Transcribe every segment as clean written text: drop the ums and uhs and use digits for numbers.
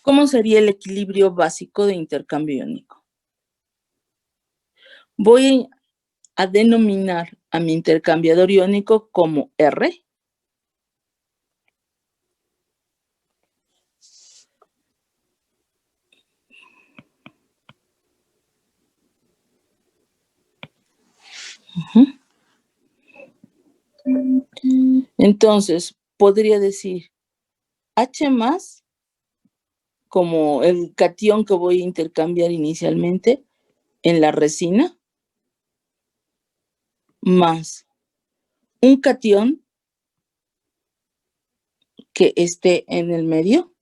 ¿Cómo sería el equilibrio básico de intercambio iónico? Voy a denominar a mi intercambiador iónico como R. Entonces, podría decir H más, como el catión que voy a intercambiar inicialmente en la resina, más un catión que esté en el medio,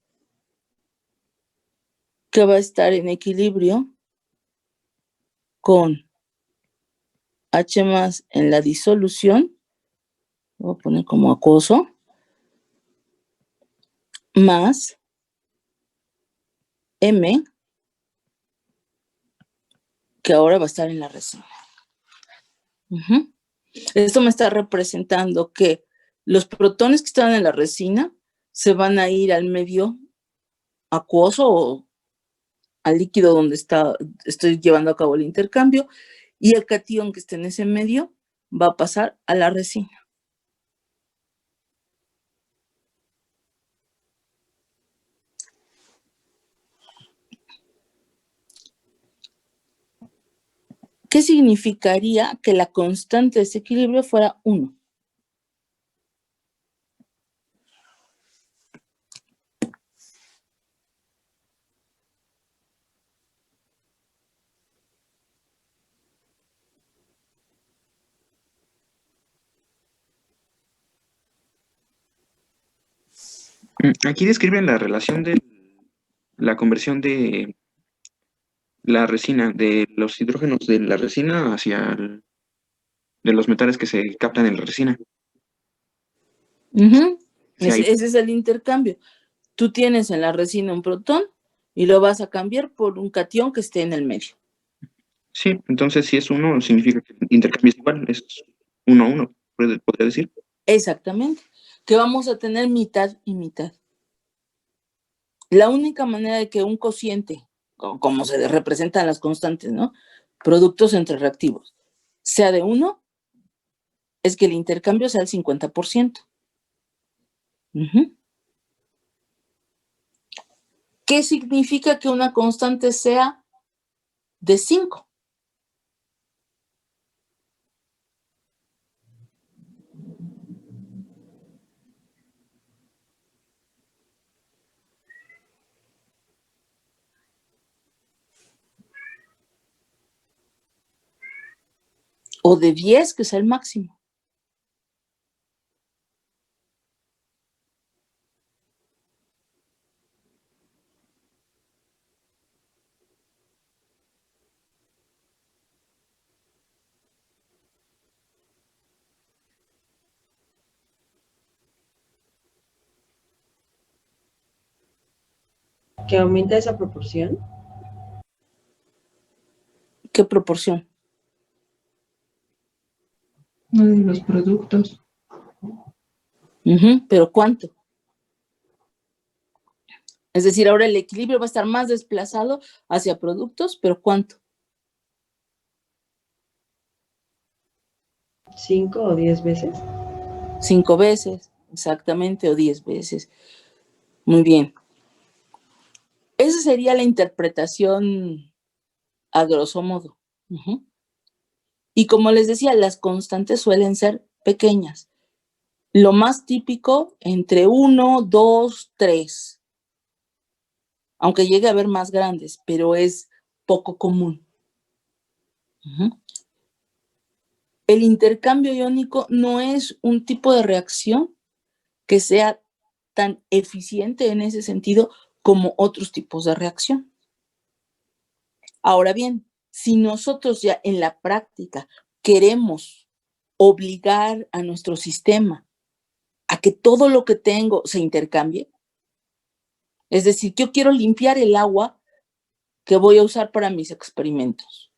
que va a estar en equilibrio con H más en la disolución, voy a poner como acuoso, más M, que ahora va a estar en la resina. Esto me está representando que los protones que están en la resina se van a ir al medio acuoso o al líquido donde estoy llevando a cabo el intercambio, y el catión que esté en ese medio va a pasar a la resina. ¿Qué significaría que la constante de ese equilibrio fuera 1? Aquí describen la relación de la conversión de la resina, de los hidrógenos de la resina de los metales que se captan en la resina. Sí, Ese es el intercambio. Tú tienes en la resina un protón y lo vas a cambiar por un catión que esté en el medio. Sí, entonces si es 1, significa que el intercambio es igual, es 1 a 1, podría decir. Exactamente, que vamos a tener mitad y mitad. La única manera de que un cociente, como se representan las constantes, ¿no? Productos entre reactivos, sea de 1, es que el intercambio sea el 50%. ¿Qué significa que una constante sea de 5? O de 10, que sea el máximo. ¿Que aumenta esa proporción? ¿Qué proporción? Los productos. ¿Pero cuánto? Es decir, ahora el equilibrio va a estar más desplazado hacia productos, pero ¿cuánto? 5 o 10 veces. 5 veces, exactamente, o 10 veces. Muy bien. Esa sería la interpretación a grosso modo. Y como les decía, las constantes suelen ser pequeñas. Lo más típico, entre 1, 2, 3. Aunque llegue a haber más grandes, pero es poco común. El intercambio iónico no es un tipo de reacción que sea tan eficiente en ese sentido como otros tipos de reacción. Ahora bien, si nosotros ya en la práctica queremos obligar a nuestro sistema a que todo lo que tengo se intercambie, es decir, yo quiero limpiar el agua que voy a usar para mis experimentos.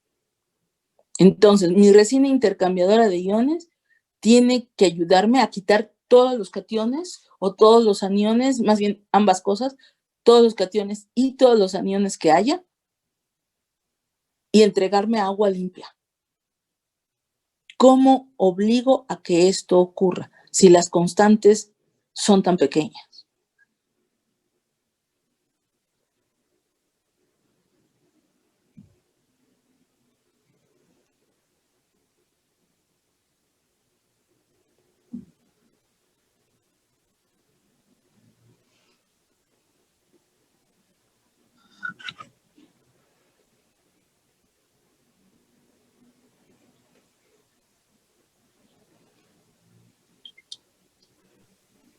Entonces, mi resina intercambiadora de iones tiene que ayudarme a quitar todos los cationes o todos los aniones, más bien ambas cosas, todos los cationes y todos los aniones que haya y entregarme agua limpia. ¿Cómo obligo a que esto ocurra si las constantes son tan pequeñas?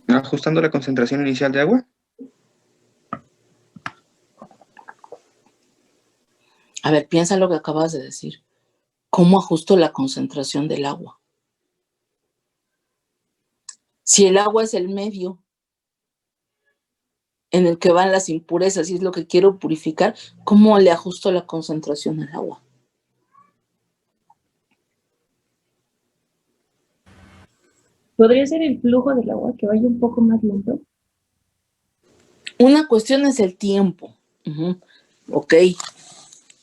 Ajustando la concentración inicial de agua. A ver, piensa lo que acabas de decir. ¿Cómo ajusto la concentración del agua? Si el agua es el medio en el que van las impurezas y es lo que quiero purificar, ¿cómo le ajusto la concentración al agua? ¿Podría ser el flujo del agua que vaya un poco más lento? Una cuestión es el tiempo. Ok.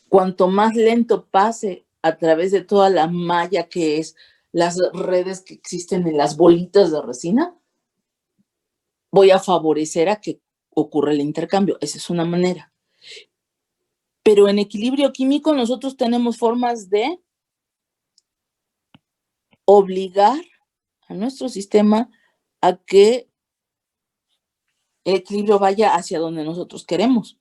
Cuanto más lento pase a través de toda la malla que es las redes que existen en las bolitas de resina, voy a favorecer a que ocurra el intercambio. Esa es una manera. Pero en equilibrio químico nosotros tenemos formas de obligar a nuestro sistema a que el equilibrio vaya hacia donde nosotros queremos.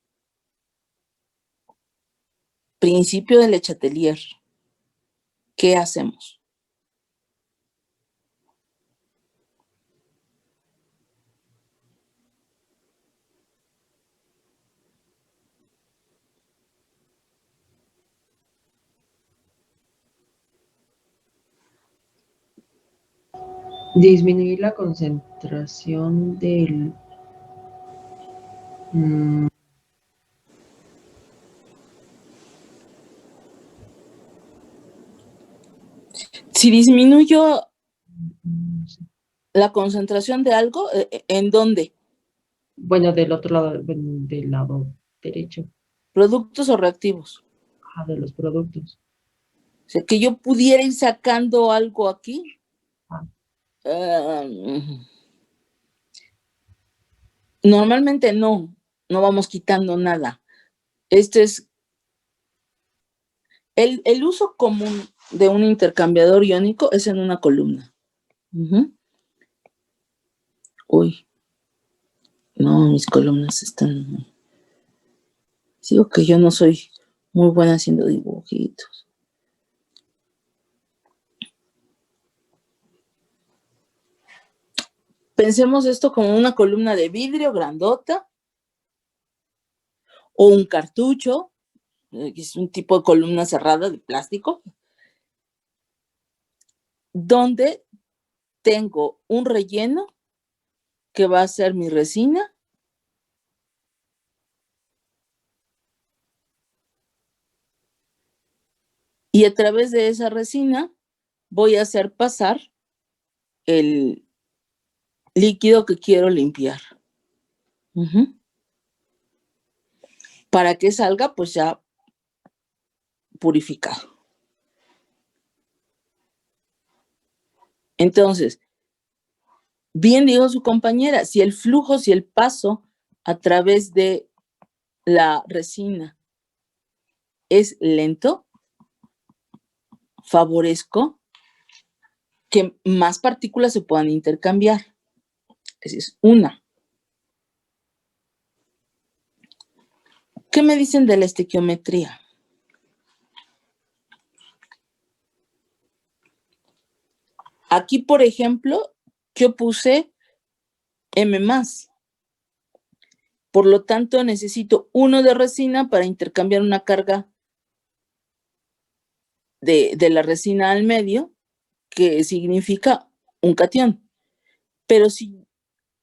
Principio de Le Chatelier. ¿Qué hacemos? Disminuir la concentración del... Si disminuyo la concentración de algo, ¿en dónde? Bueno, del otro lado, del lado derecho, ¿Productos o reactivos? de los productos. O sea, que yo pudiera ir sacando algo aquí. Ah. Normalmente no vamos quitando nada. Este es el uso común de un intercambiador iónico es en una columna. Uy, no, mis columnas están... Digo que yo no soy muy buena haciendo dibujitos. Pensemos esto como una columna de vidrio grandota o un cartucho, que es un tipo de columna cerrada de plástico, donde tengo un relleno que va a ser mi resina y a través de esa resina voy a hacer pasar el líquido que quiero limpiar. Para que salga pues ya purificado. Entonces, bien dijo su compañera, si el flujo, si el paso a través de la resina es lento, favorezco que más partículas se puedan intercambiar. Esa es una. ¿Qué me dicen de la estequiometría? Aquí, por ejemplo, yo puse M+. Por lo tanto, necesito 1 de resina para intercambiar una carga de la resina al medio, que significa un catión. Pero si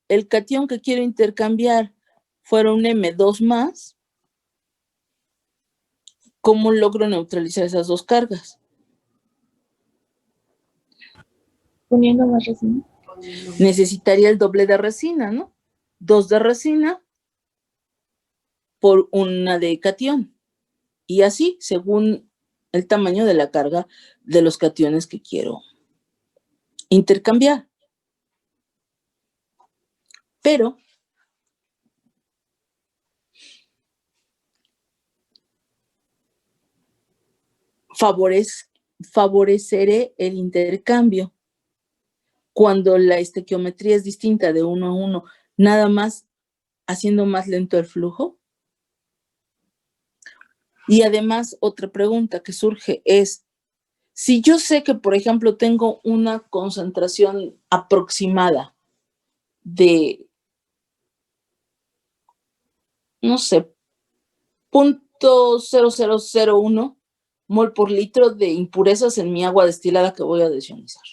el catión que quiero intercambiar fuera un M2+, ¿cómo logro neutralizar esas dos cargas? Poniendo más resina. Necesitaría el doble de resina, ¿no? 2 de resina por una de catión. Y así, según el tamaño de la carga de los cationes que quiero intercambiar. Pero favoreceré el intercambio cuando la estequiometría es distinta de 1 a 1, nada más haciendo más lento el flujo. Y además, otra pregunta que surge es, si yo sé que, por ejemplo, tengo una concentración aproximada de, no sé, 0.0001 mol por litro de impurezas en mi agua destilada que voy a desionizar.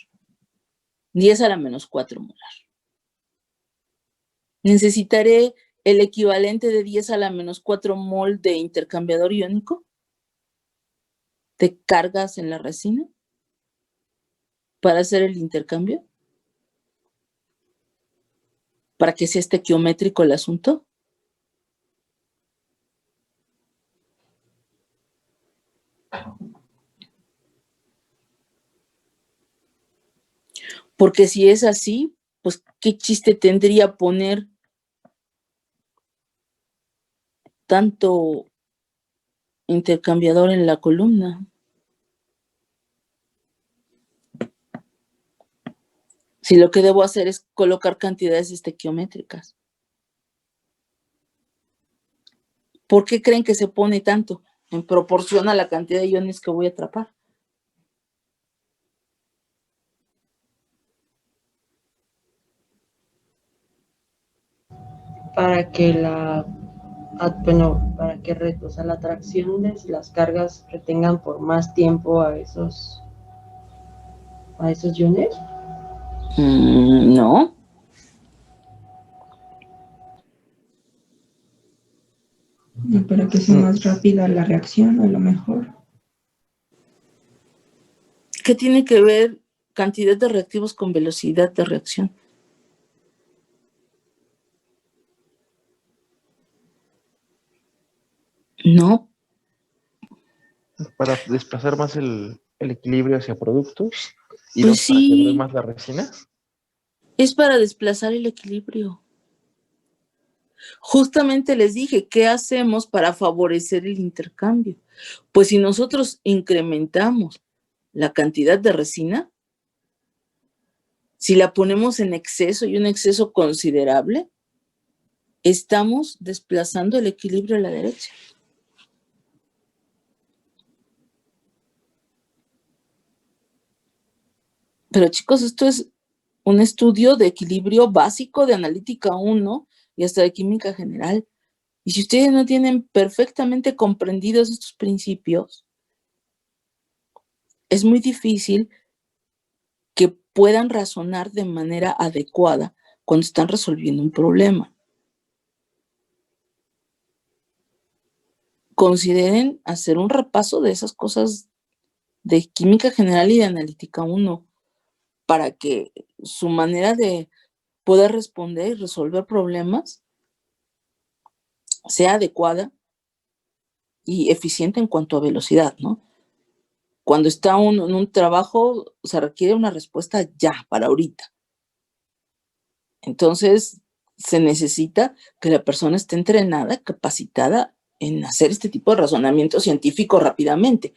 10 a la menos 4 molar. ¿Necesitaré el equivalente de 10 a la menos 4 mol de intercambiador iónico? ¿De cargas en la resina? ¿Para hacer el intercambio? ¿Para que sea estequiométrico el asunto? Porque si es así, pues qué chiste tendría poner tanto intercambiador en la columna. Si lo que debo hacer es colocar cantidades estequiométricas. ¿Por qué creen que se pone tanto en proporción a la cantidad de iones que voy a atrapar? Para que la atracción de las cargas retengan por más tiempo a esos iones. No. Y para que sea más rápida la reacción, a lo mejor. ¿Qué tiene que ver cantidad de reactivos con velocidad de reacción? No. Para desplazar más el equilibrio hacia productos y Pues no para que dure sí, más la resina. es para desplazar el equilibrio. Justamente les dije, ¿qué hacemos para favorecer el intercambio? Pues si nosotros incrementamos la cantidad de resina, si la ponemos en exceso y un exceso considerable, estamos desplazando el equilibrio a la derecha. Pero chicos, esto es un estudio de equilibrio básico de analítica 1 y hasta de química general. Y si ustedes no tienen perfectamente comprendidos estos principios, es muy difícil que puedan razonar de manera adecuada cuando están resolviendo un problema. Consideren hacer un repaso de esas cosas de química general y de analítica 1 para que su manera de poder responder y resolver problemas sea adecuada y eficiente en cuanto a velocidad, ¿no? Cuando está uno en un trabajo, se requiere una respuesta ya, para ahorita. Entonces, se necesita que la persona esté entrenada, capacitada en hacer este tipo de razonamiento científico rápidamente.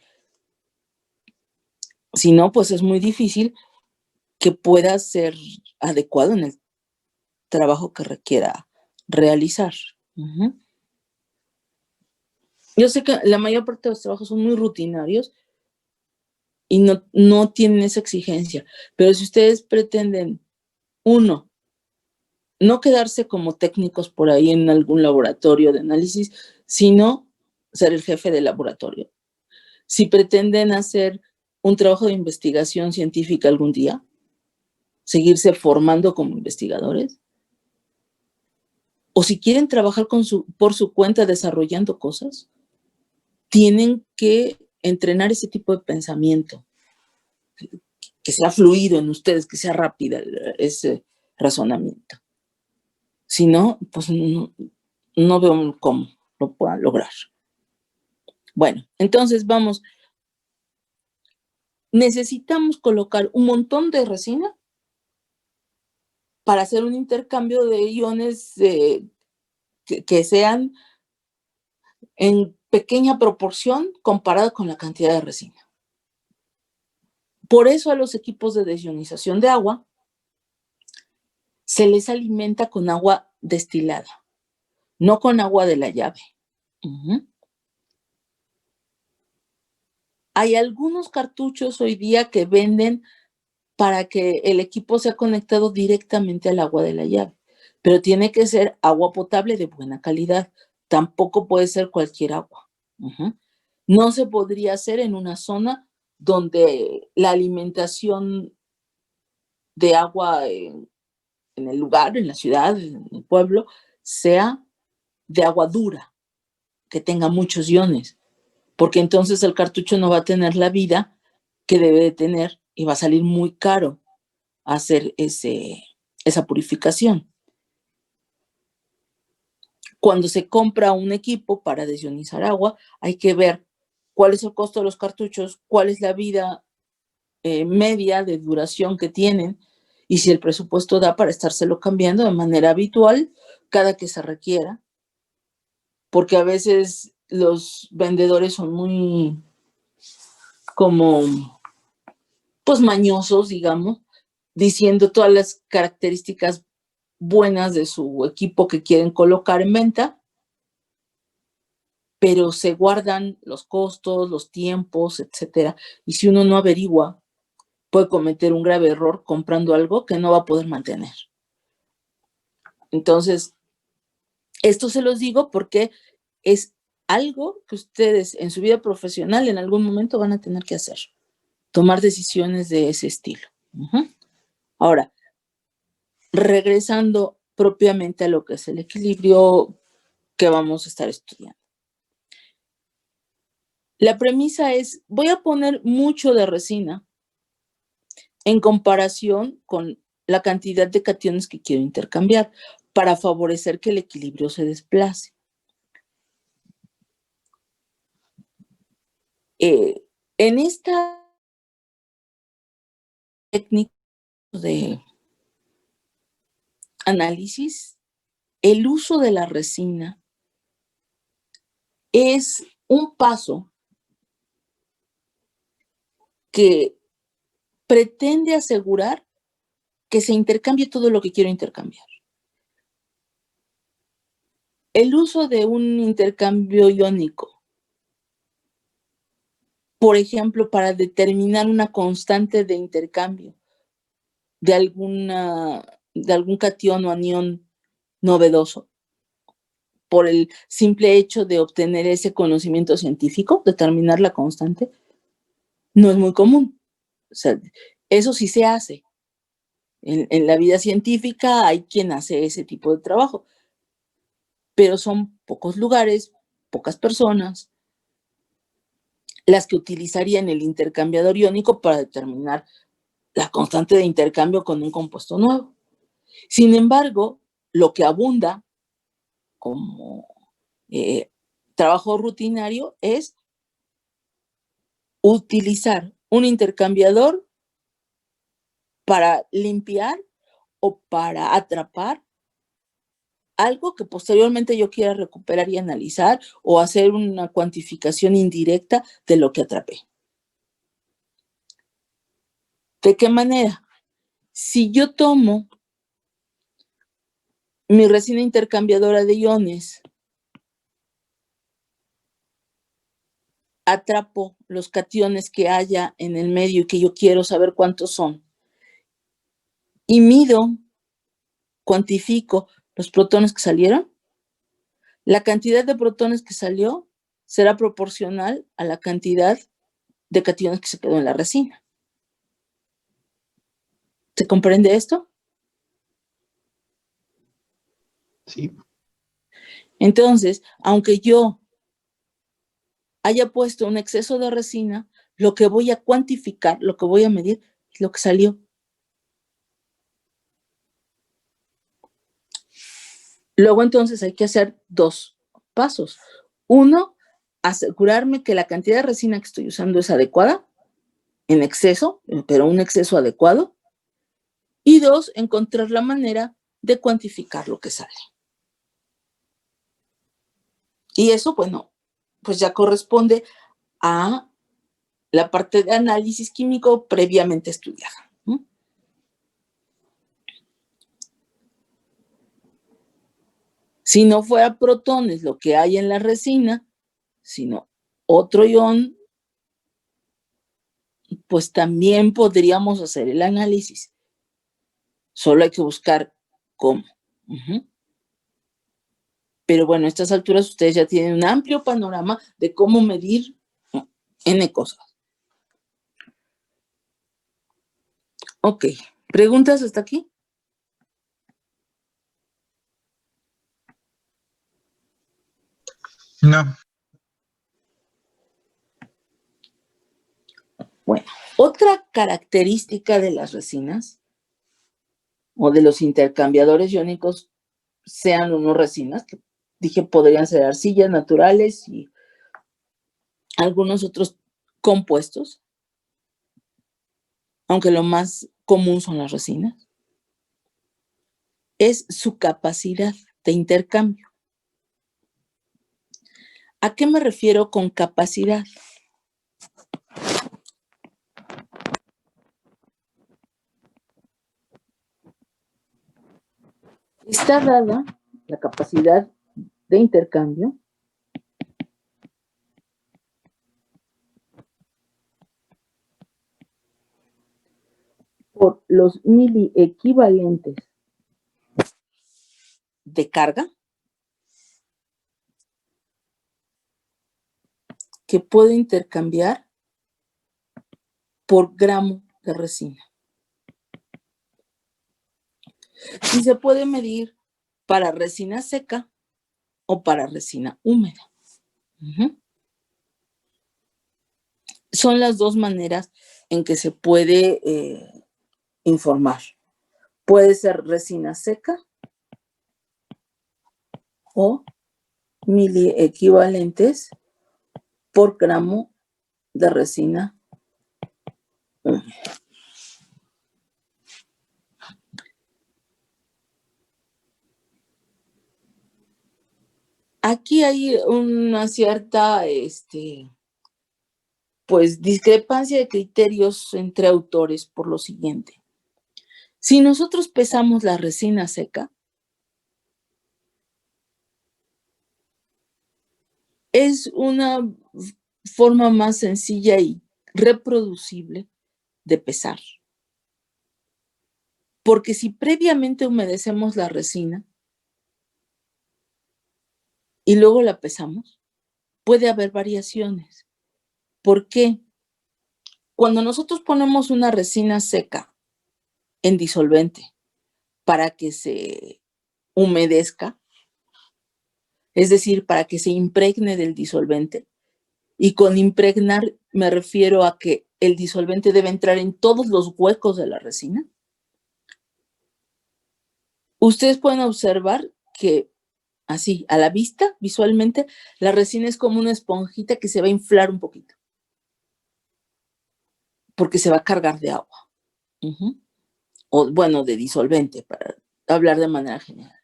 Si no, pues es muy difícil que pueda ser adecuado en el trabajo que requiera realizar. Uh-huh. Yo sé que la mayor parte de los trabajos son muy rutinarios y no tienen esa exigencia, pero si ustedes pretenden, uno, no quedarse como técnicos por ahí en algún laboratorio de análisis, sino ser el jefe del laboratorio. Si pretenden hacer un trabajo de investigación científica algún día, seguirse formando como investigadores, o si quieren trabajar por su cuenta desarrollando cosas, tienen que entrenar ese tipo de pensamiento, que sea fluido en ustedes, que sea rápida ese razonamiento. Si no, pues no veo cómo. lo puedan lograr. Bueno, entonces vamos. Necesitamos colocar un montón de resina para hacer un intercambio de iones que sean en pequeña proporción comparado con la cantidad de resina. Por eso a los equipos de desionización de agua se les alimenta con agua destilada, no con agua de la llave. Hay algunos cartuchos hoy día que venden para que el equipo sea conectado directamente al agua de la llave, pero tiene que ser agua potable de buena calidad. Tampoco puede ser cualquier agua. No se podría hacer en una zona donde la alimentación de agua en el lugar, en la ciudad, en el pueblo, sea de agua dura, que tenga muchos iones, porque entonces el cartucho no va a tener la vida que debe de tener y va a salir muy caro hacer esa purificación. Cuando se compra un equipo para desionizar agua, hay que ver cuál es el costo de los cartuchos, cuál es la vida media de duración que tienen y si el presupuesto da para estárselo cambiando de manera habitual cada que se requiera, porque a veces los vendedores son muy como pues mañosos, digamos, diciendo todas las características buenas de su equipo que quieren colocar en venta, pero se guardan los costos, los tiempos, etcétera. Y si uno no averigua, puede cometer un grave error comprando algo que no va a poder mantener. Entonces, esto se los digo porque es algo que ustedes en su vida profesional en algún momento van a tener que hacer, tomar decisiones de ese estilo. Ahora, regresando propiamente a lo que es el equilibrio que vamos a estar estudiando. La premisa es, voy a poner mucho de resina en comparación con la cantidad de cationes que quiero intercambiar para favorecer que el equilibrio se desplace. En esta técnica de análisis, el uso de la resina es un paso que pretende asegurar que se intercambie todo lo que quiero intercambiar. El uso de un intercambio iónico, por ejemplo, para determinar una constante de intercambio de algún catión o anión novedoso, por el simple hecho de obtener ese conocimiento científico, determinar la constante, no es muy común. O sea, eso sí se hace. En la vida científica hay quien hace ese tipo de trabajo, pero son pocos lugares, pocas personas, las que utilizarían el intercambiador iónico para determinar la constante de intercambio con un compuesto nuevo. Sin embargo, lo que abunda como trabajo rutinario es utilizar un intercambiador para limpiar o para atrapar algo que posteriormente yo quiera recuperar y analizar o hacer una cuantificación indirecta de lo que atrapé. ¿De qué manera? Si yo tomo mi resina intercambiadora de iones, atrapo los cationes que haya en el medio y que yo quiero saber cuántos son, y mido, cuantifico los protones que salieron, la cantidad de protones que salió será proporcional a la cantidad de cationes que se quedó en la resina. ¿Se comprende esto? Sí. Entonces, aunque yo haya puesto un exceso de resina, lo que voy a cuantificar, lo que voy a medir, es lo que salió. Luego, entonces, hay que hacer dos pasos. Uno, asegurarme que la cantidad de resina que estoy usando es adecuada, en exceso, pero un exceso adecuado. Y dos, encontrar la manera de cuantificar lo que sale. Y eso, bueno, pues ya corresponde a la parte de análisis químico previamente estudiada, ¿no? Si no fuera protones lo que hay en la resina, sino otro ion, pues también podríamos hacer el análisis. Solo hay que buscar cómo. Pero bueno, a estas alturas ustedes ya tienen un amplio panorama de cómo medir N cosas. Ok, ¿preguntas hasta aquí? No. Bueno, otra característica de las resinas o de los intercambiadores iónicos, sean o no resinas, que dije podrían ser arcillas naturales y algunos otros compuestos, aunque lo más común son las resinas, es su capacidad de intercambio. ¿A qué me refiero con capacidad? Está dada la capacidad de intercambio por los miliequivalentes de carga que puedo intercambiar por gramo de resina. Y se puede medir para resina seca o para resina húmeda. Son las dos maneras en que se puede informar. Puede ser resina seca o miliequivalentes por gramo de resina húmeda. Aquí hay una cierta pues discrepancia de criterios entre autores por lo siguiente. Si nosotros pesamos la resina seca, es una forma más sencilla y reproducible de pesar. Porque si previamente humedecemos la resina y luego la pesamos, puede haber variaciones. ¿Por qué? Cuando nosotros ponemos una resina seca en disolvente para que se humedezca, es decir, para que se impregne del disolvente, y con impregnar me refiero a que el disolvente debe entrar en todos los huecos de la resina. Ustedes pueden observar que así, a la vista, visualmente, la resina es como una esponjita que se va a inflar un poquito, porque se va a cargar de agua. O bueno, de disolvente, para hablar de manera general.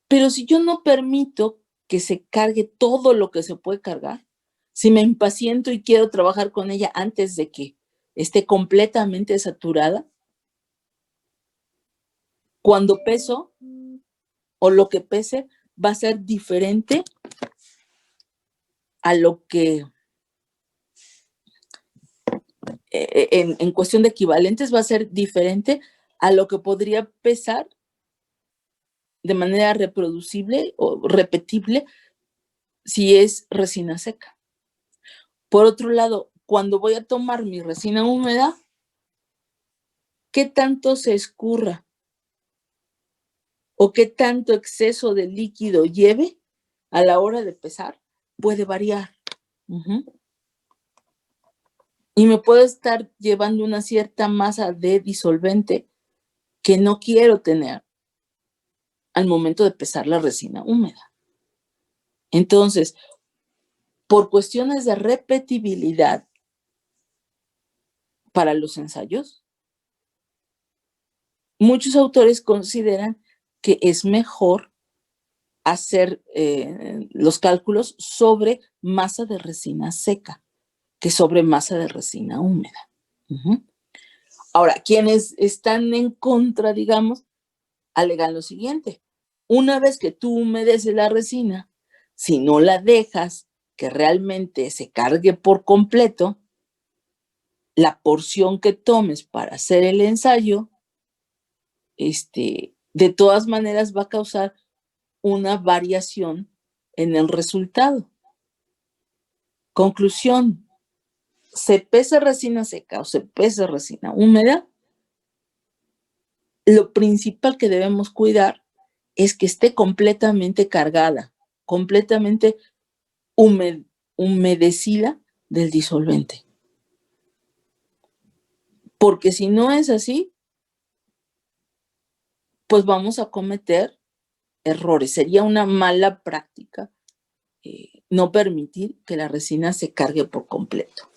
Pero si yo no permito que se cargue todo lo que se puede cargar, si me impaciento y quiero trabajar con ella antes de que esté completamente saturada, cuando peso o lo que pese va a ser diferente a lo que en cuestión de equivalentes va a ser diferente a lo que podría pesar de manera reproducible o repetible si es resina seca. Por otro lado, cuando voy a tomar mi resina húmeda, ¿qué tanto se escurra o qué tanto exceso de líquido lleve a la hora de pesar? Puede variar. Y me puedo estar llevando una cierta masa de disolvente que no quiero tener al momento de pesar la resina húmeda. Entonces, por cuestiones de repetibilidad para los ensayos, muchos autores consideran que es mejor hacer los cálculos sobre masa de resina seca que sobre masa de resina húmeda. Ahora, quienes están en contra, digamos, alegan lo siguiente. Una vez que tú humedeces la resina, si no la dejas que realmente se cargue por completo, la porción que tomes para hacer el ensayo, de todas maneras va a causar una variación en el resultado. Conclusión, se pesa resina seca o se pesa resina húmeda, lo principal que debemos cuidar es que esté completamente cargada, completamente humedecida del disolvente. Porque si no es así, pues vamos a cometer errores. Sería una mala práctica no permitir que la resina se cargue por completo.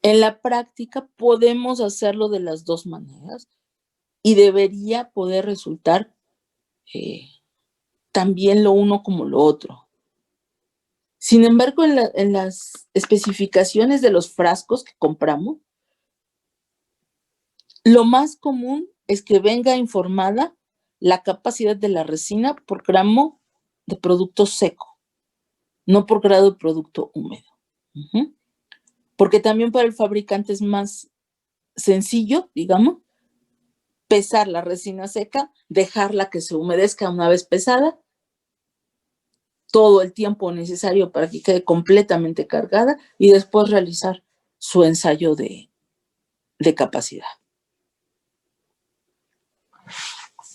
En la práctica podemos hacerlo de las dos maneras y debería poder resultar también lo uno como lo otro. Sin embargo, en las especificaciones de los frascos que compramos, lo más común es que venga informada la capacidad de la resina por gramo de producto seco, no por grado de producto húmedo. Porque también para el fabricante es más sencillo, digamos, pesar la resina seca, dejarla que se humedezca una vez pesada, todo el tiempo necesario para que quede completamente cargada y después realizar su ensayo de capacidad.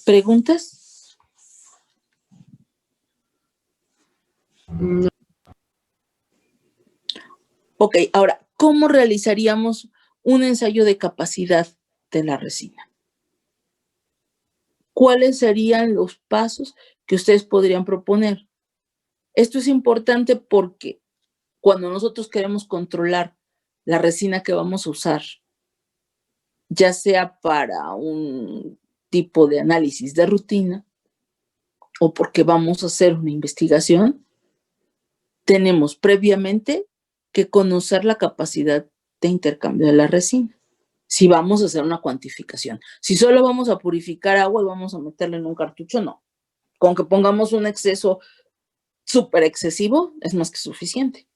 ¿Preguntas? No. Ok, ahora, ¿cómo realizaríamos un ensayo de capacidad de la resina? ¿Cuáles serían los pasos que ustedes podrían proponer? Esto es importante porque cuando nosotros queremos controlar la resina que vamos a usar, ya sea para un tipo de análisis de rutina o porque vamos a hacer una investigación, tenemos previamente que conocer la capacidad de intercambio de la resina. Si vamos a hacer una cuantificación. Si solo vamos a purificar agua y vamos a meterla en un cartucho, no. Con que pongamos un exceso súper excesivo, es más que suficiente.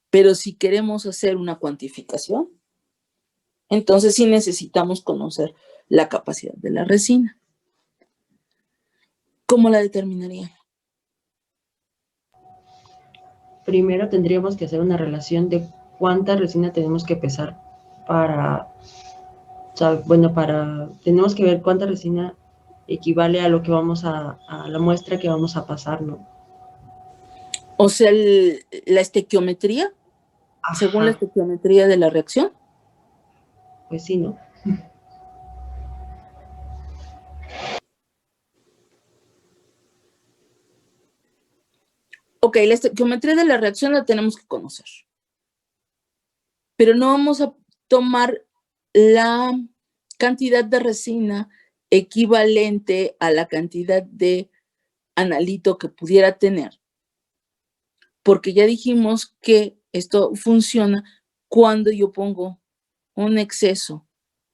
Pero si queremos hacer una cuantificación, entonces sí necesitamos conocer la capacidad de la resina. ¿Cómo la determinaría? Primero tendríamos que hacer una relación de cuánta resina tenemos que pesar tenemos que ver cuánta resina equivale a lo que a la muestra que vamos a pasar, ¿no? O sea, la estequiometría, según la estequiometría de la reacción. Pues sí, ¿no? Ok, la estequiometría de la reacción la tenemos que conocer. Pero no vamos a tomar la cantidad de resina equivalente a la cantidad de analito que pudiera tener. Porque ya dijimos que esto funciona cuando yo pongo un exceso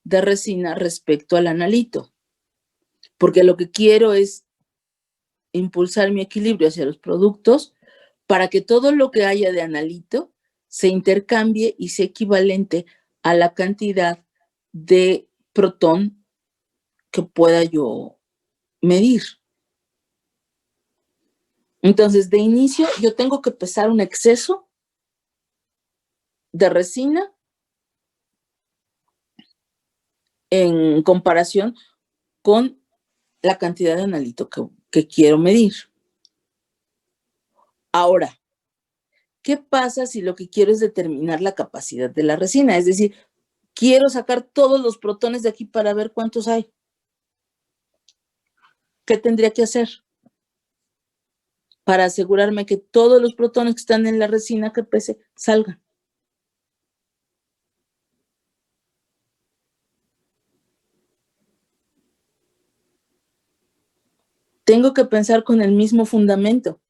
de resina respecto al analito. Porque lo que quiero es impulsar mi equilibrio hacia los productos para que todo lo que haya de analito se intercambie y sea equivalente a la cantidad de protón que pueda yo medir. Entonces, de inicio, yo tengo que pesar un exceso de resina en comparación con la cantidad de analito que quiero medir. Ahora, ¿qué pasa si lo que quiero es determinar la capacidad de la resina? Es decir, quiero sacar todos los protones de aquí para ver cuántos hay. ¿Qué tendría que hacer? para asegurarme que todos los protones que están en la resina que pese salgan. Tengo que pensar con el mismo fundamento.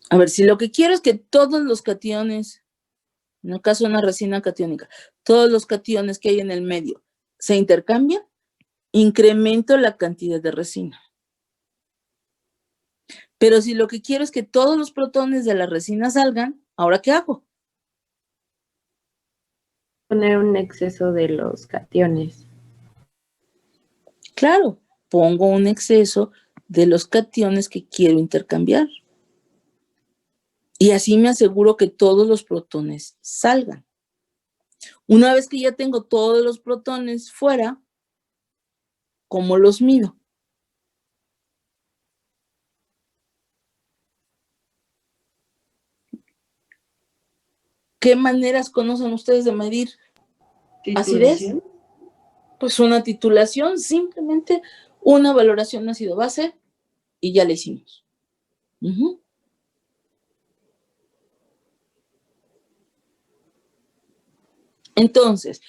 A ver, si lo que quiero es que todos los cationes, en el caso de una resina catiónica, todos los cationes que hay en el medio se intercambian, incremento la cantidad de resina. Pero si lo que quiero es que todos los protones de la resina salgan, ¿ahora qué hago? Poner un exceso de los cationes. Claro, pongo un exceso de los cationes que quiero intercambiar. Y así me aseguro que todos los protones salgan. Una vez que ya tengo todos los protones fuera, ¿cómo los mido? ¿Qué maneras conocen ustedes de medir acidez? ¿Titulación? Pues una titulación, simplemente una valoración ácido-base y ya la hicimos. Uh-huh. Entonces,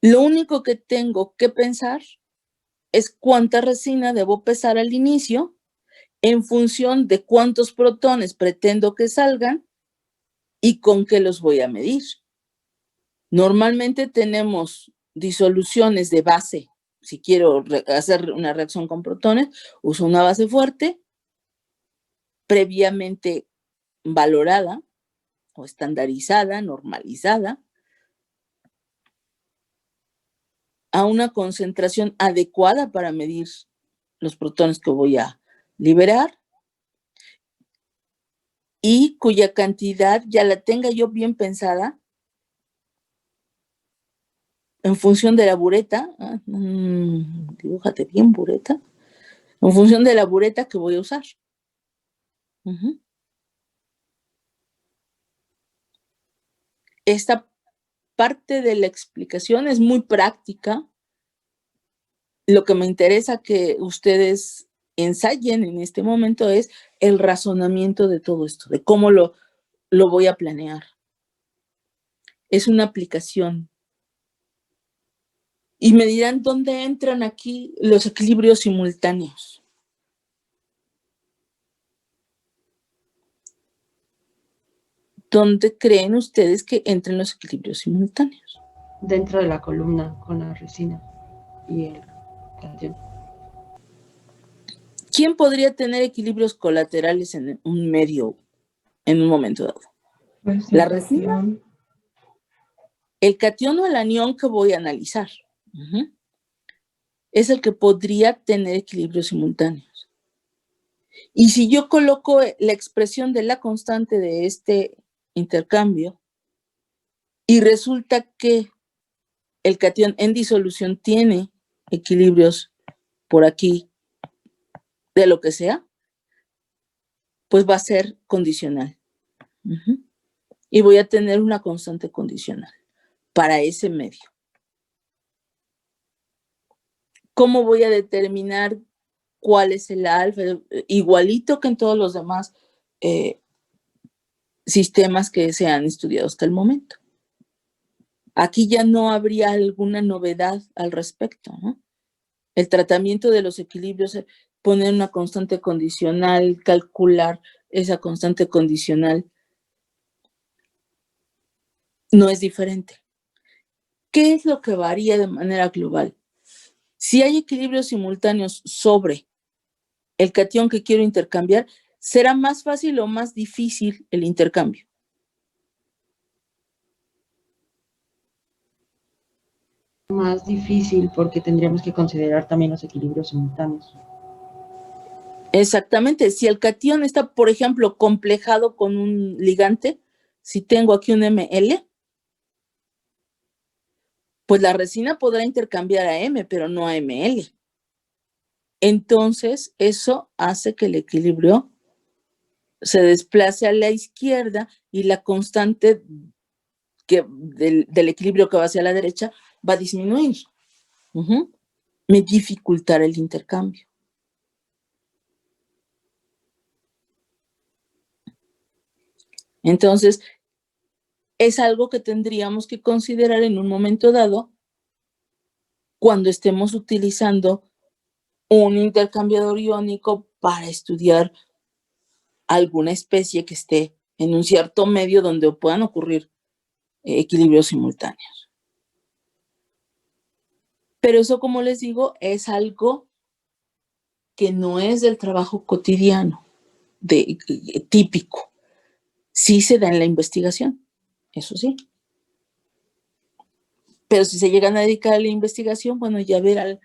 lo único que tengo que pensar es cuánta resina debo pesar al inicio en función de cuántos protones pretendo que salgan y con qué los voy a medir. Normalmente tenemos disoluciones de base. Si quiero hacer una reacción con protones, uso una base fuerte, previamente valorada o estandarizada, normalizada, a una concentración adecuada para medir los protones que voy a liberar y cuya cantidad ya la tenga yo bien pensada en función de la bureta. Dibújate bien, bureta. En función de la bureta que voy a usar. Uh-huh. Esta parte de la explicación es muy práctica. Lo que me interesa que ustedes ensayen en este momento es el razonamiento de todo esto, de cómo lo voy a planear. Es una aplicación. Y me dirán dónde entran aquí los equilibrios simultáneos. ¿Dónde creen ustedes que entran los equilibrios simultáneos? Dentro de la columna con la resina y el catión. ¿Quién podría tener equilibrios colaterales en un medio en un momento dado? Pues ¿La resina? catión. El catión o el anión que voy a analizar. Uh-huh. Es el que podría tener equilibrios simultáneos. Y si yo coloco la expresión de la constante de este intercambio y resulta que el catión en disolución tiene equilibrios por aquí de lo que sea, pues va a ser condicional. Uh-huh. Y voy a tener una constante condicional para ese medio. ¿Cómo voy a determinar cuál es el alfa? Igualito que en todos los demás sistemas que se han estudiado hasta el momento. Aquí ya no habría alguna novedad al respecto, ¿no? El tratamiento de los equilibrios, poner una constante condicional, calcular esa constante condicional, no es diferente. ¿Qué es lo que varía de manera global? Si hay equilibrios simultáneos sobre el catión que quiero intercambiar, ¿será más fácil o más difícil el intercambio? Más difícil porque tendríamos que considerar también los equilibrios simultáneos. Exactamente. Si el catión está, por ejemplo, complejado con un ligante, si tengo aquí un Ml, pues la resina podrá intercambiar a M, pero no a Ml. Entonces, eso hace que el equilibrio se desplace a la izquierda y la constante del equilibrio que va hacia la derecha va a disminuir. Me dificultará el intercambio. Entonces, es algo que tendríamos que considerar en un momento dado cuando estemos utilizando un intercambiador iónico para estudiar alguna especie que esté en un cierto medio donde puedan ocurrir equilibrios simultáneos. Pero eso, como les digo, es algo que no es del trabajo cotidiano, típico. Sí se da en la investigación, eso sí. Pero si se llegan a dedicar a la investigación, bueno, ya verán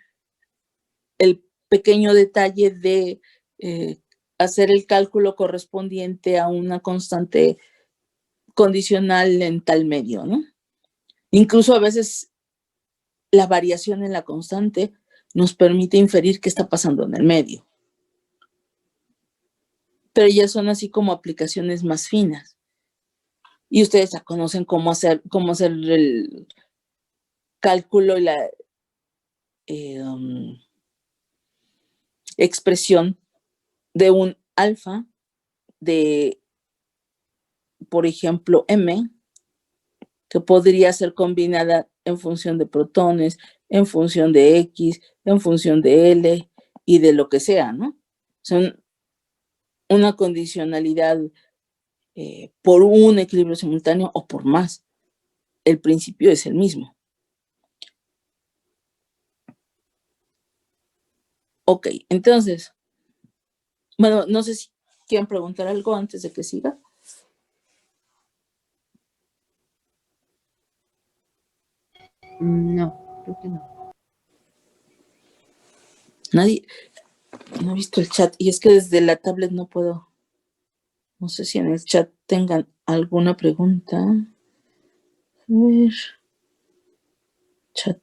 el pequeño detalle de hacer el cálculo correspondiente a una constante condicional en tal medio, ¿no? Incluso a veces la variación en la constante nos permite inferir qué está pasando en el medio. Pero ya son así como aplicaciones más finas. Y ustedes ya conocen cómo hacer el cálculo y la expresión de un alfa de, por ejemplo, M, que podría ser combinada en función de protones, en función de X, en función de L y de lo que sea, ¿no? Son una condicionalidad por un equilibrio simultáneo o por más. El principio es el mismo. Ok, entonces, bueno, no sé si quieren preguntar algo antes de que siga. No, creo que no. Nadie, no he visto el chat y es que desde la tablet no puedo. No sé si en el chat tengan alguna pregunta. A ver. Chat.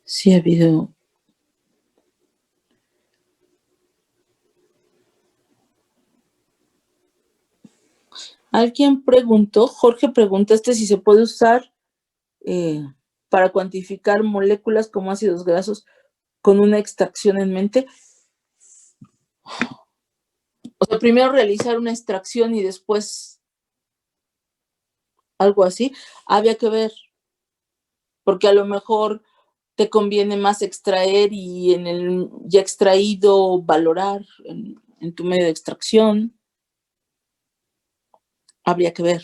Sí ha habido. Alguien preguntó, Jorge preguntaste si se puede usar para cuantificar moléculas como ácidos grasos con una extracción en mente. O sea, primero realizar una extracción y después algo así. Había que ver, porque a lo mejor te conviene más extraer y en el ya extraído valorar en tu medio de extracción. Habría que ver.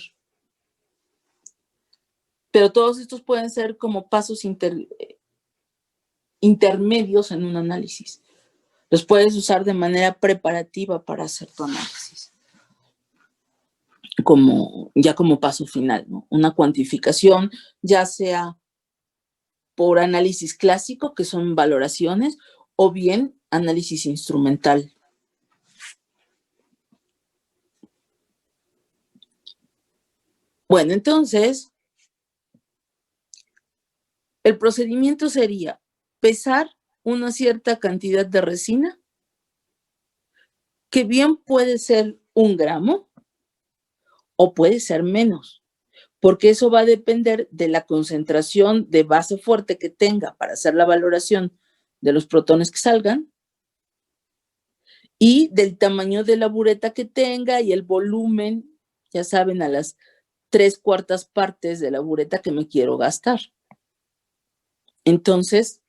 Pero todos estos pueden ser como pasos intermedios en un análisis. Los puedes usar de manera preparativa para hacer tu análisis. Ya como paso final, ¿no? Una cuantificación, ya sea por análisis clásico, que son valoraciones, o bien análisis instrumental. Bueno, entonces, el procedimiento sería pesar una cierta cantidad de resina, que bien puede ser 1 gramo o puede ser menos, porque eso va a depender de la concentración de base fuerte que tenga para hacer la valoración de los protones que salgan y del tamaño de la bureta que tenga y el volumen, ya saben, a las 3/4 partes de la bureta que me quiero gastar. Entonces,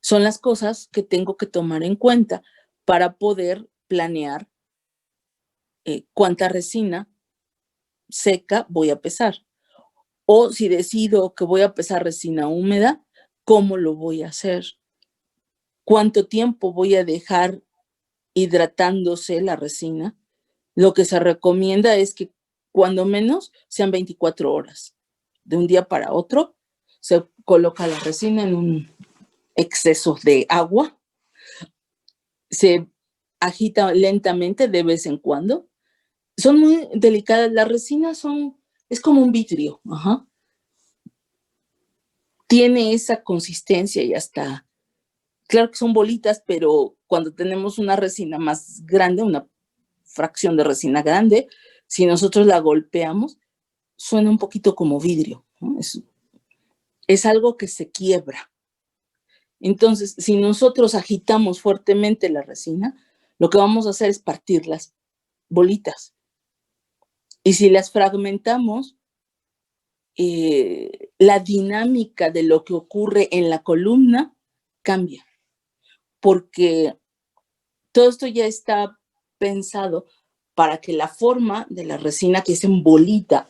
son las cosas que tengo que tomar en cuenta para poder planear cuánta resina seca voy a pesar. O si decido que voy a pesar resina húmeda, ¿cómo lo voy a hacer? ¿Cuánto tiempo voy a dejar hidratándose la resina? Lo que se recomienda es que cuando menos sean 24 horas. De un día para otro se coloca la resina en un exceso de agua, se agita lentamente de vez en cuando. Son muy delicadas, las resinas es como un vidrio, tiene esa consistencia y hasta Claro que son bolitas, pero cuando tenemos una resina más grande, una fracción de resina grande, si nosotros la golpeamos, suena un poquito como vidrio, ¿no? Es algo que se quiebra. Entonces, si nosotros agitamos fuertemente la resina, lo que vamos a hacer es partir las bolitas. Y si las fragmentamos, la dinámica de lo que ocurre en la columna cambia, porque todo esto ya está pensado para que la forma de la resina, que es en bolita,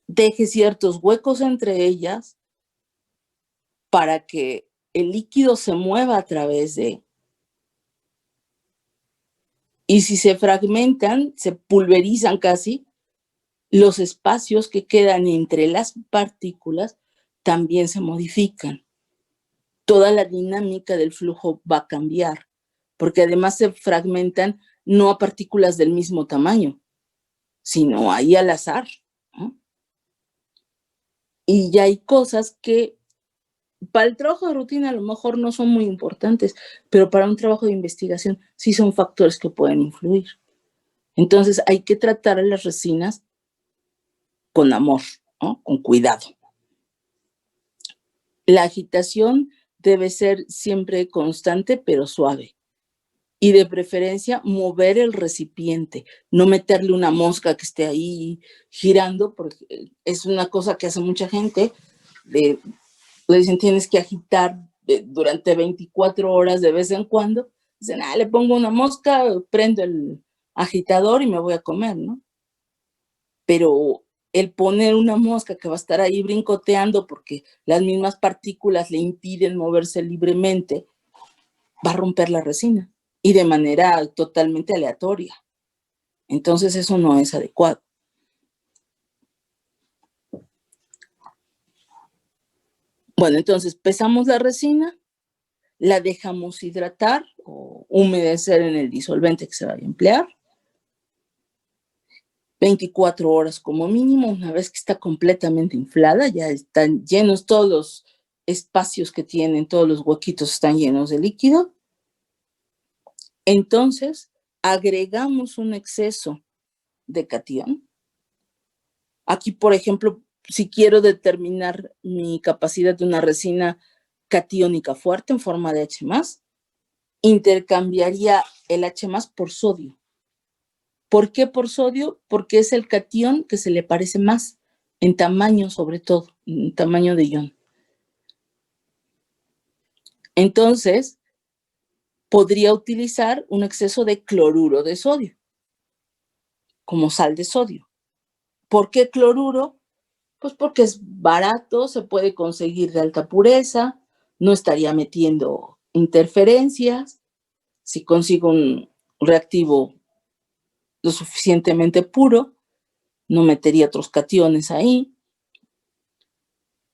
deje ciertos huecos entre ellas para que el líquido se mueva a través de. Y si se fragmentan, se pulverizan casi, los espacios que quedan entre las partículas también se modifican. Toda la dinámica del flujo va a cambiar, porque además se fragmentan no a partículas del mismo tamaño, sino ahí al azar, ¿no? Y ya hay cosas que para el trabajo de rutina a lo mejor no son muy importantes, pero para un trabajo de investigación sí son factores que pueden influir. Entonces hay que tratar a las resinas con amor, ¿no? Con cuidado. La agitación debe ser siempre constante, pero suave. Y de preferencia mover el recipiente, no meterle una mosca que esté ahí girando, porque es una cosa que hace mucha gente. Le dicen, tienes que agitar durante 24 horas de vez en cuando. Dicen, le pongo una mosca, prendo el agitador y me voy a comer, ¿no? Pero el poner una mosca que va a estar ahí brincoteando porque las mismas partículas le impiden moverse libremente, va a romper la resina y de manera totalmente aleatoria. Entonces eso no es adecuado. Bueno, entonces pesamos la resina, la dejamos hidratar o humedecer en el disolvente que se vaya a emplear. 24 horas como mínimo. Una vez que está completamente inflada, ya están llenos todos los espacios que tienen, todos los huequitos están llenos de líquido. Entonces, agregamos un exceso de catión. Aquí, por ejemplo, si quiero determinar mi capacidad de una resina catiónica fuerte en forma de H+, intercambiaría el H+ por sodio. ¿Por qué por sodio? Porque es el catión que se le parece más, en tamaño sobre todo, en tamaño de ion. Entonces, podría utilizar un exceso de cloruro de sodio, como sal de sodio. ¿Por qué cloruro? Pues porque es barato, se puede conseguir de alta pureza, no estaría metiendo interferencias. Si consigo un reactivo lo suficientemente puro, no metería otros cationes ahí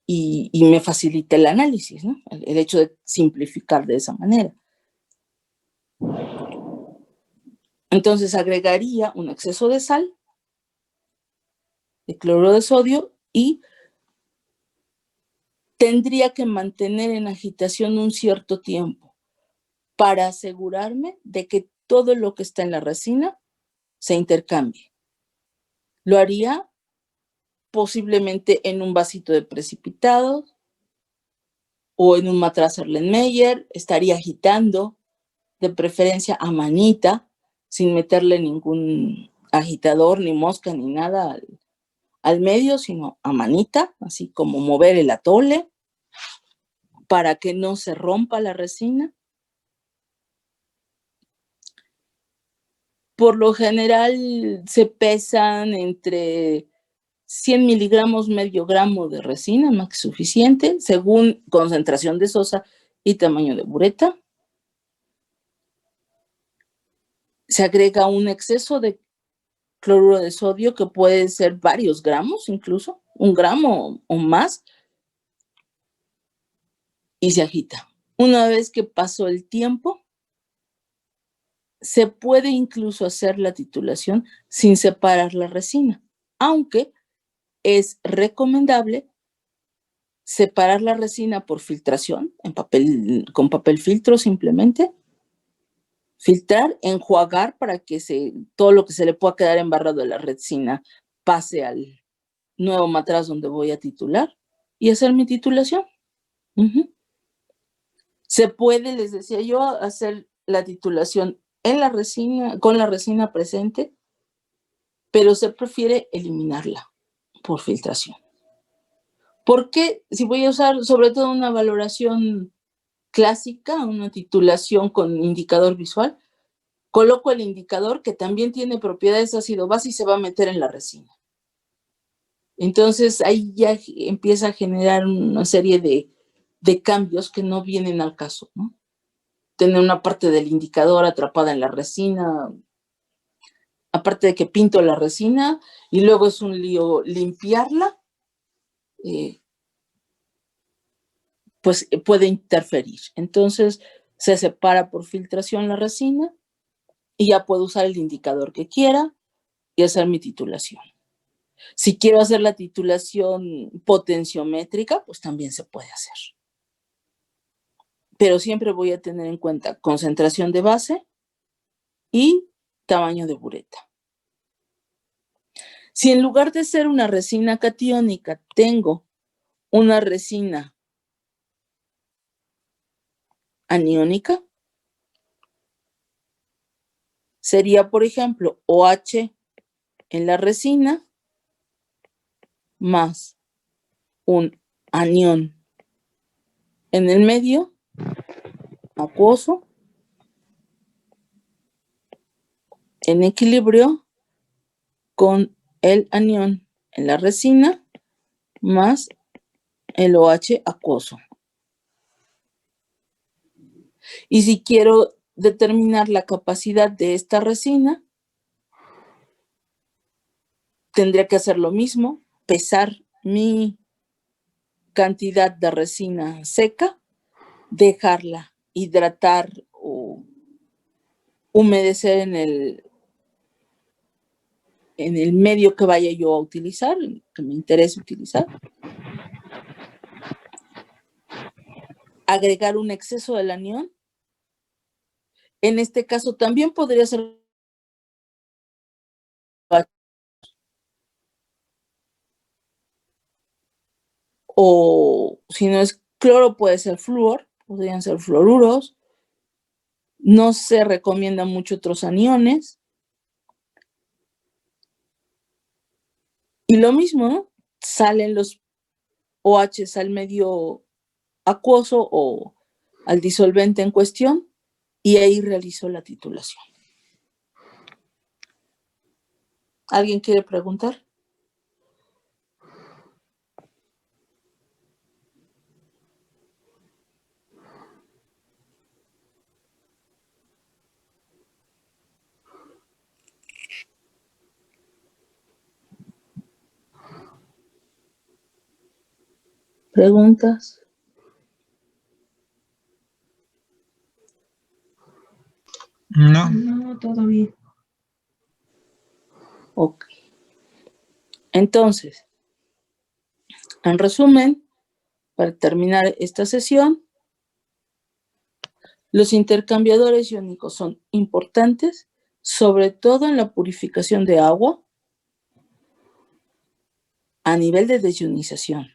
y me facilita el análisis, ¿no? El hecho de simplificar de esa manera. Entonces agregaría un exceso de sal, de cloruro de sodio, y tendría que mantener en agitación un cierto tiempo para asegurarme de que todo lo que está en la resina se intercambie. Lo haría posiblemente en un vasito de precipitados o en un matraz Erlenmeyer. Estaría agitando, de preferencia a manita, sin meterle ningún agitador, ni mosca, ni nada al medio, sino a manita, así como mover el atole para que no se rompa la resina. Por lo general se pesan entre 100 miligramos, medio gramo de resina, más que suficiente, según concentración de sosa y tamaño de bureta. Se agrega un exceso de cloruro de sodio que puede ser varios gramos, incluso 1 gramo o más, y se agita. Una vez que pasó el tiempo, se puede incluso hacer la titulación sin separar la resina, aunque es recomendable separar la resina por filtración, con papel filtro simplemente, filtrar, enjuagar para que todo lo que se le pueda quedar embarrado de la resina pase al nuevo matraz donde voy a titular y hacer mi titulación. Se puede, les decía yo, hacer la titulación en la resina, con la resina presente, pero se prefiere eliminarla por filtración. Porque si voy a usar sobre todo una valoración clásica, una titulación con indicador visual, coloco el indicador que también tiene propiedades ácido-base y se va a meter en la resina. Entonces ahí ya empieza a generar una serie de cambios que no vienen al caso, ¿no? Tener una parte del indicador atrapada en la resina, aparte de que pinto la resina y luego es un lío limpiarla, pues puede interferir. Entonces se separa por filtración la resina y ya puedo usar el indicador que quiera y hacer mi titulación. Si quiero hacer la titulación potenciométrica, pues también se puede hacer. Pero siempre voy a tener en cuenta concentración de base y tamaño de bureta. Si en lugar de ser una resina catiónica tengo una resina aniónica, sería, por ejemplo, OH en la resina más un anión en el medio, acuoso, en equilibrio con el anión en la resina más el OH acuoso. Y si quiero determinar la capacidad de esta resina, tendría que hacer lo mismo, pesar mi cantidad de resina seca, dejarla hidratar o humedecer en el medio que vaya yo a utilizar, que me interese utilizar. Agregar un exceso del anión. En este caso también podría ser o si no es cloro puede ser flúor, podrían ser fluoruros. No se recomienda mucho otros aniones. Y lo mismo, ¿no? Salen los OHs al medio acuoso o al disolvente en cuestión y ahí realizo la titulación. ¿Alguien quiere preguntar? ¿Preguntas? No. No, todo bien. Ok. Entonces, en resumen, para terminar esta sesión, los intercambiadores iónicos son importantes, sobre todo en la purificación de agua a nivel de desionización.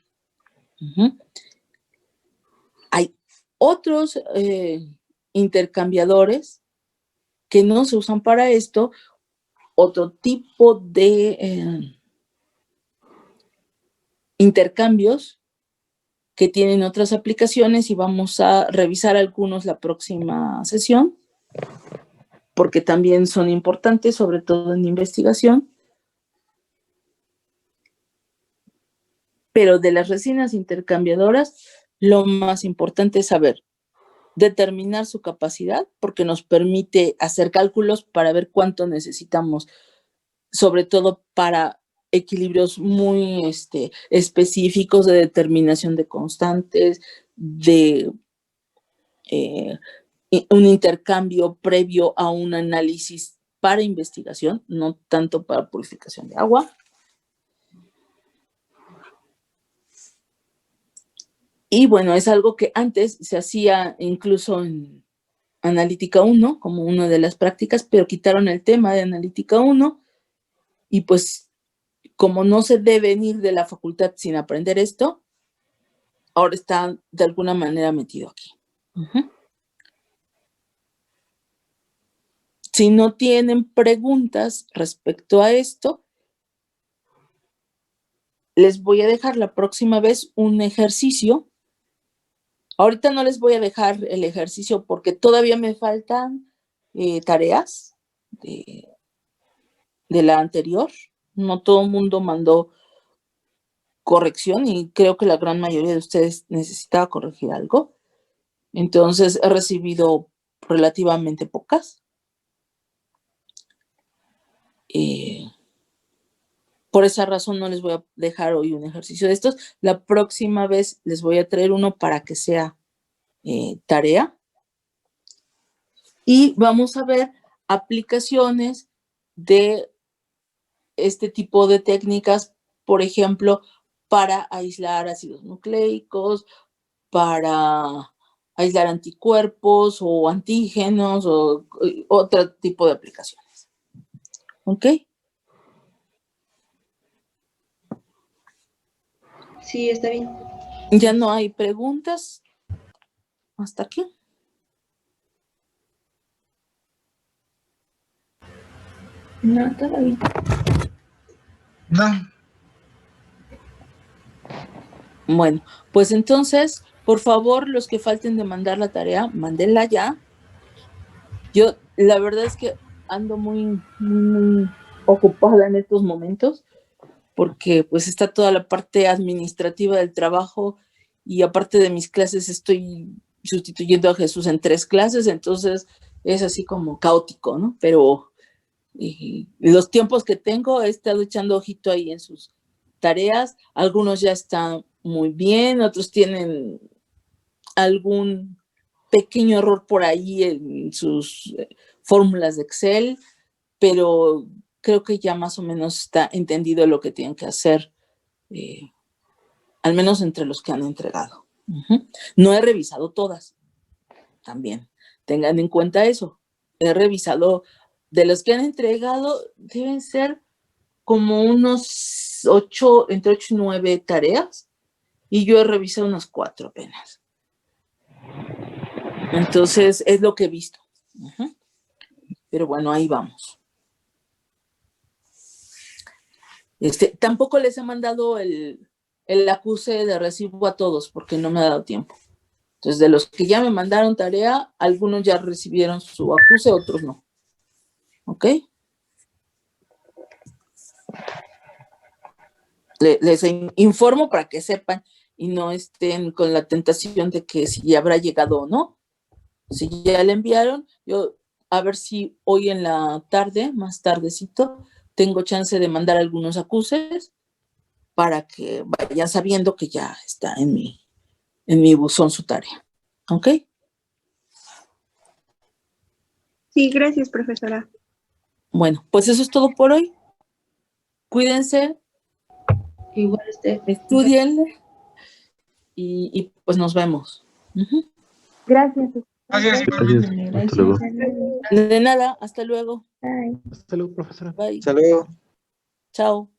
Hay otros intercambiadores que no se usan para esto, otro tipo de intercambios que tienen otras aplicaciones y vamos a revisar algunos la próxima sesión, porque también son importantes, sobre todo en investigación. Pero de las resinas intercambiadoras, lo más importante es saber determinar su capacidad, porque nos permite hacer cálculos para ver cuánto necesitamos, sobre todo para equilibrios muy específicos de determinación de constantes, de un intercambio previo a un análisis para investigación, no tanto para purificación de agua. Y bueno, es algo que antes se hacía incluso en Analítica 1, como una de las prácticas, pero quitaron el tema de Analítica 1 y pues como no se deben ir de la facultad sin aprender esto, ahora está de alguna manera metido aquí. Si no tienen preguntas respecto a esto, les voy a dejar la próxima vez un ejercicio. Ahorita no les voy a dejar el ejercicio porque todavía me faltan tareas de la anterior. No todo el mundo mandó corrección y creo que la gran mayoría de ustedes necesitaba corregir algo. Entonces he recibido relativamente pocas. Por esa razón no les voy a dejar hoy un ejercicio de estos. La próxima vez les voy a traer uno para que sea tarea. Y vamos a ver aplicaciones de este tipo de técnicas, por ejemplo, para aislar ácidos nucleicos, para aislar anticuerpos o antígenos o otro tipo de aplicaciones. ¿Ok? Sí, está bien. ¿Ya no hay preguntas? ¿Hasta aquí? No, todavía. No. Bueno, pues entonces, por favor, los que falten de mandar la tarea, mándenla ya. Yo, la verdad es que ando muy ocupada en estos momentos porque pues está toda la parte administrativa del trabajo y aparte de mis clases estoy sustituyendo a Jesús en 3 clases, entonces es así como caótico, ¿no? Pero los tiempos que tengo he estado echando ojito ahí en sus tareas, algunos ya están muy bien, otros tienen algún pequeño error por ahí en sus fórmulas de Excel, pero creo que ya más o menos está entendido lo que tienen que hacer, al menos entre los que han entregado. No he revisado todas, también tengan en cuenta eso. He revisado, de los que han entregado, deben ser como unos 8, entre 8 y 9 tareas, y yo he revisado unas 4 apenas. Entonces, es lo que he visto. Pero bueno, ahí vamos. Tampoco les he mandado el acuse de recibo a todos porque no me ha dado tiempo. Entonces, de los que ya me mandaron tarea, algunos ya recibieron su acuse, otros no. ¿Ok? Les informo para que sepan y no estén con la tentación de que si ya habrá llegado o no. Si ya le enviaron, yo a ver si hoy en la tarde, más tardecito, tengo chance de mandar algunos acuses para que vayan sabiendo que ya está en mi buzón su tarea. ¿Ok? Sí, gracias, profesora. Bueno, pues eso es todo por hoy. Cuídense. Igual Estudien y pues nos vemos. Gracias. Gracias, igualmente. Gracias. Hasta luego. De nada, hasta luego. Bye. Hasta luego, profesora. Bye. Hasta luego. Chao.